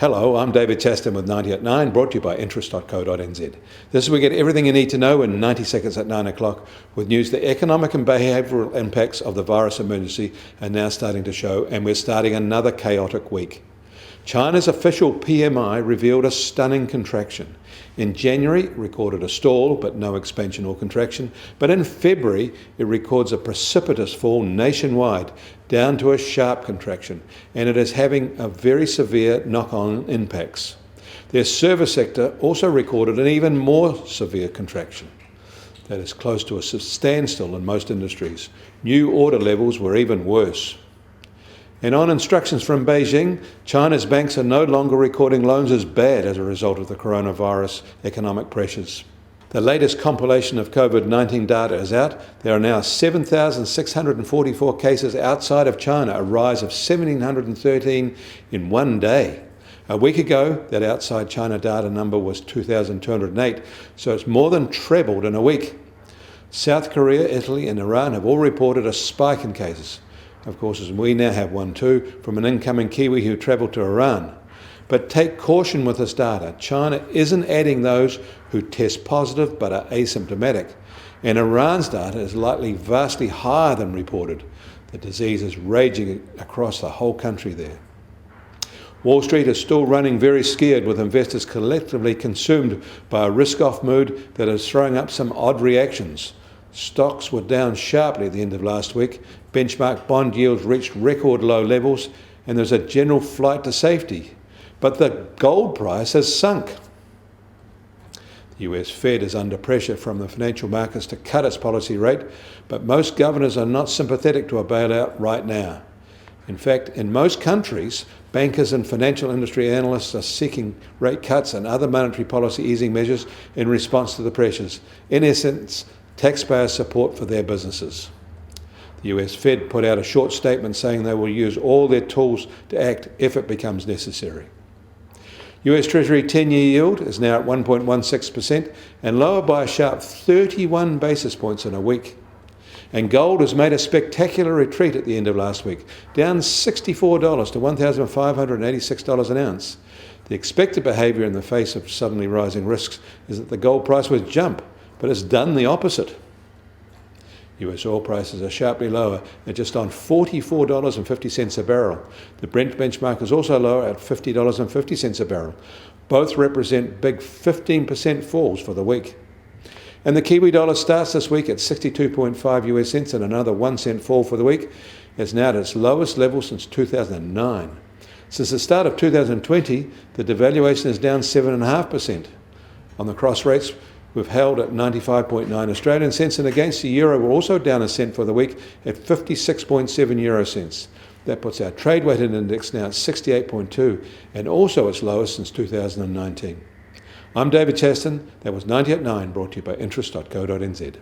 Hello, I'm David Chaston with 90 at 9, brought to you by interest.co.nz. This is where we get everything you need to know in 90 seconds at 9 o'clock with news. The economic and behavioural impacts of the virus emergency are now starting to show, and we're starting another chaotic week. China's official PMI revealed a stunning contraction. In January, it recorded a stall, but no expansion or contraction. But in February, it records a precipitous fall nationwide, down to a sharp contraction, and it is having a very severe knock-on impacts. Their service sector also recorded an even more severe contraction. That is close to a standstill in most industries. New order levels were even worse. And on instructions from Beijing, China's banks are no longer recording loans as bad as a result of the coronavirus economic pressures. The latest compilation of COVID-19 data is out. There are now 7,644 cases outside of China, a rise of 1,713 in one day. A week ago, that outside China data number was 2,208, so it's more than trebled in a week. South Korea, Italy and Iran have all reported a spike in cases. Of course, as we now have one too, from an incoming Kiwi who travelled to Iran. But take caution with this data. China isn't adding those who test positive but are asymptomatic. And Iran's data is likely vastly higher than reported. The disease is raging across the whole country there. Wall Street is still running very scared, with investors collectively consumed by a risk-off mood that is throwing up some odd reactions. Stocks were down sharply at the end of last week. Benchmark bond yields reached record low levels, and there's a general flight to safety. But the gold price has sunk. The US Fed is under pressure from the financial markets to cut its policy rate, but most governors are not sympathetic to a bailout right now. In fact, in most countries, bankers and financial industry analysts are seeking rate cuts and other monetary policy easing measures in response to the pressures. In essence, taxpayer support for their businesses. The US Fed put out a short statement saying they will use all their tools to act if it becomes necessary. US Treasury 10-year yield is now at 1.16% and lower by a sharp 31 basis points in a week. And gold has made a spectacular retreat at the end of last week, down $64 to $1,586 an ounce. The expected behaviour in the face of suddenly rising risks is that the gold price would jump, but it's done the opposite. US oil prices are sharply lower at just on $44.50 a barrel. The Brent benchmark is also lower at $50.50 a barrel. Both represent big 15% falls for the week. And the Kiwi dollar starts this week at 62.5 US cents, and another 1 cent fall for the week. It's now at its lowest level since 2009. Since the start of 2020, the devaluation is down 7.5%. On the cross rates, we've held at 95.9 Australian cents, and against the euro, we're also down a cent for the week at 56.7 euro cents. That puts our trade-weighted index now at 68.2, and also its lowest since 2019. I'm David Chaston. That was 90 at 9, brought to you by interest.co.nz.